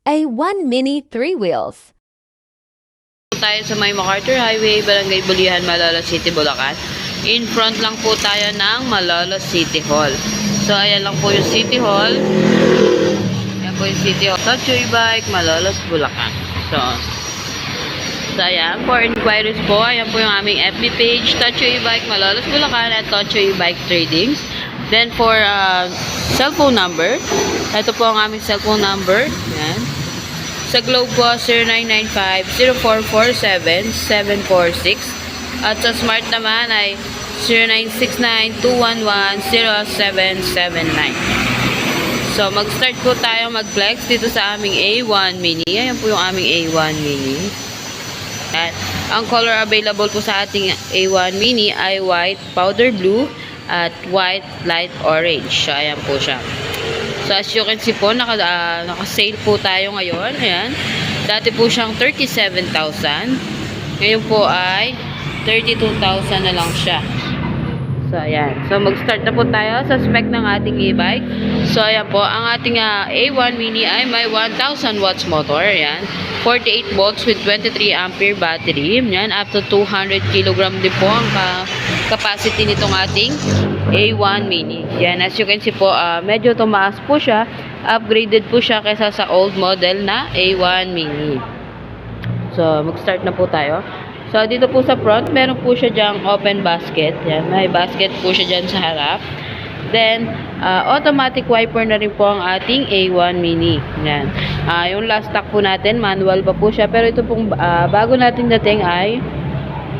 A1 Mini 3 Wheels. Tayo sa may MacArthur Highway, Barangay Bulihan, Malolos City, Bulacan. In front lang po tayo ng Malolos City Hall. So, ayan lang po yung City Hall. Ayan po yung City Hall. Touchoy Bike, Malolos, Bulacan. So, ayan. For inquiries po, ayan po yung aming FB page, Touchoy Bike, Malolos, Bulacan, at Touchoy Bike Tradings. Then, for cellphone number, ito po ang aming cellphone number. Ayan. Sa Globe po, 0995-0447-746. At sa Smart naman ay 0969-211-0779. So, mag-start po tayo mag-flex dito sa aming A1 Mini. Ayan po yung aming A1 Mini. At ang color available po sa ating A1 Mini ay white, powder blue, at white, light orange. So, ayan po siya. So, as you can see po, naka-sale po tayo ngayon. Ayan. Dati po siyang 37,000. Ngayon po ay 32,000 na lang siya. So, ayan. So, mag-start na po tayo sa spec ng ating e-bike. So, ayan po. Ang ating A1 Mini ay may 1,000 watts motor. Ayan. 48 volts with 23 ampere battery. Ayan. Up to 200 kilogram din po ang capacity nitong ating A1 Mini. Yan, as you can see po, medyo tumaas po siya. Upgraded po siya kaysa sa old model na A1 Mini. So, mag-start na po tayo. So, dito po sa front, meron po siya dyang open basket. Yan, may basket po siya dyan sa harap. Then, automatic wiper na rin po ang ating A1 Mini. Yan. Yung last stock po natin, manual pa po siya. Pero ito pong bago natin dating ay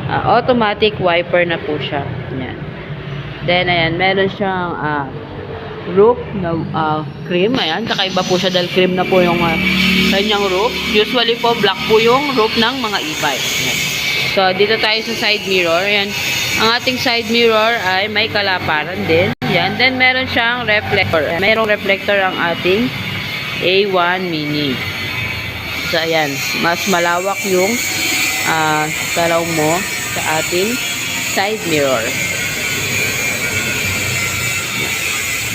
automatic wiper na po siya. Yan. Then, ayan, meron siyang roof na cream. Ayan, kakaiba po siya dahil cream na po yung kanyang roof. Usually po, black po yung roof ng mga e-bike. So, dito tayo sa side mirror. Ayan, ang ating side mirror ay may kalaparan din. Ayan, then meron siyang reflector. Mayroong reflector ang ating A1 Mini. So, ayan, mas malawak yung taraw mo sa ating side mirror.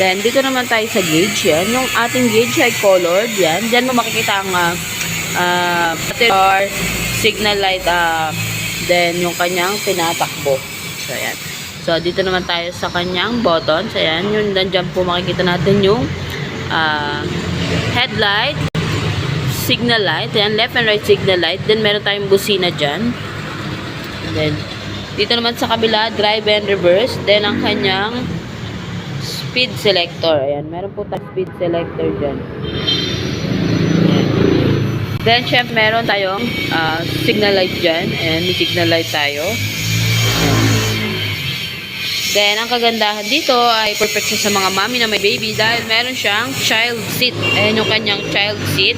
Then, dito naman tayo sa gauge. Yan. Yung ating gauge ay colored. Yan. Diyan mo makikita ang battery, signal light, then yung kanyang tinatakbo. So, yan. So, dito naman tayo sa kanyang buttons. Ayan. Yun, dyan po makikita natin yung headlight, signal light. Ayan. Left and right signal light. Then, meron tayong busina dyan. And then, dito naman sa kabila, drive and reverse. Then, ang kanyang speed selector. Ayan, meron po tayong speed selector dyan. Ayan. Then, syempre, meron tayong signal light dyan. Ayan, may signal light tayo. Ayan. Then, ang kagandahan dito ay perfect siya sa mga mami na may baby dahil meron siyang child seat. Ayan yung kanyang child seat.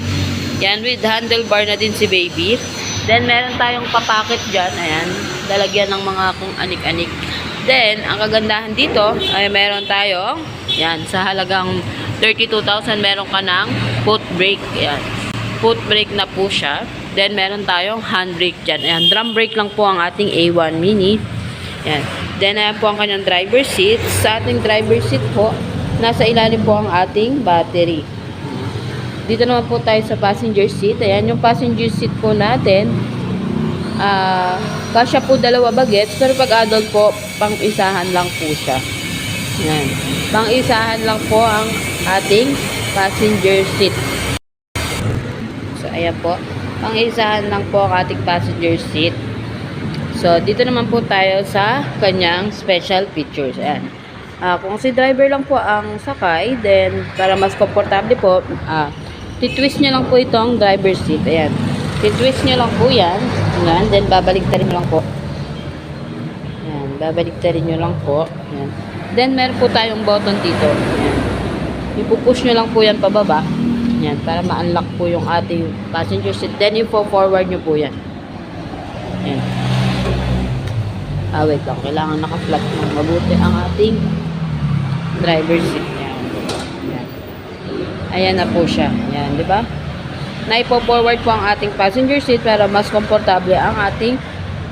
Ayan, with handlebar na din si baby. Then, meron tayong papakit dyan. Ayan, lalagyan ng mga kung anik-anik. Then, ang kagandahan dito ay meron tayong, yan, sa halagang 32,000, meron ka ng foot brake. Yan. Foot brake na po siya. Then, meron tayong handbrake dyan. Ayan, drum brake lang po ang ating A1 Mini. Yan. Then, ayan po ang kanyang driver seat. Sa ating driver seat po, nasa ilalim po ang ating battery. Dito naman po tayo sa passenger seat. Ayan, yung passenger seat po natin, kasya po dalawa bagets, pero pag adult po, pang-isahan lang po siya. Yan. Pang-isahan lang po ang ating passenger seat. So, ayan po. Pang-isahan lang po ang ating passenger seat. So, dito naman po tayo sa kanyang special features. Ayan. Kung si driver lang po ang sakay, then para mas komportable po, titwist nyo lang po itong driver seat. Ayan. Titwist nyo lang po yan. Ayan. Then, babaligtarin nyo lang po. Ayan. Babaligtarin nyo lang po. Ayan. Then, meron po tayong button dito. Ayan. Ipupush nyo lang po yan pababa. Ayan. Para ma-unlock po yung ating passenger seat. Then, ipo-forward nyo po yan. Ayan. Wait lang. Kailangan naka-flat ng mabuti ang ating driver seat. Ayan. Ayan. Ayan na po siya. Ayan. Diba? Na ipo-forward po ang ating passenger seat para mas komportable ang ating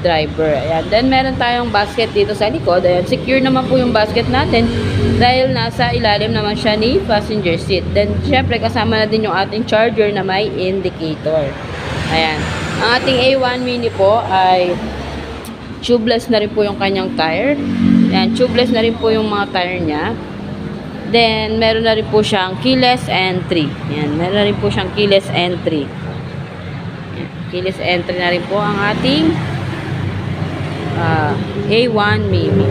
driver. Ayan. Then, meron tayong basket dito sa likod. Ayan. Secure naman po yung basket natin dahil nasa ilalim naman siya ni passenger seat. Then, syempre, kasama na din yung ating charger na may indicator. Ayan. Ang ating A1 Mini po ay tubeless na rin po yung kanyang tire. Ayan. Tubeless na rin po yung mga tire niya. Then, meron na rin po siyang keyless entry. Ayan, meron na rin po siyang keyless entry. Ayan, keyless entry na rin po ang ating A1 Mini.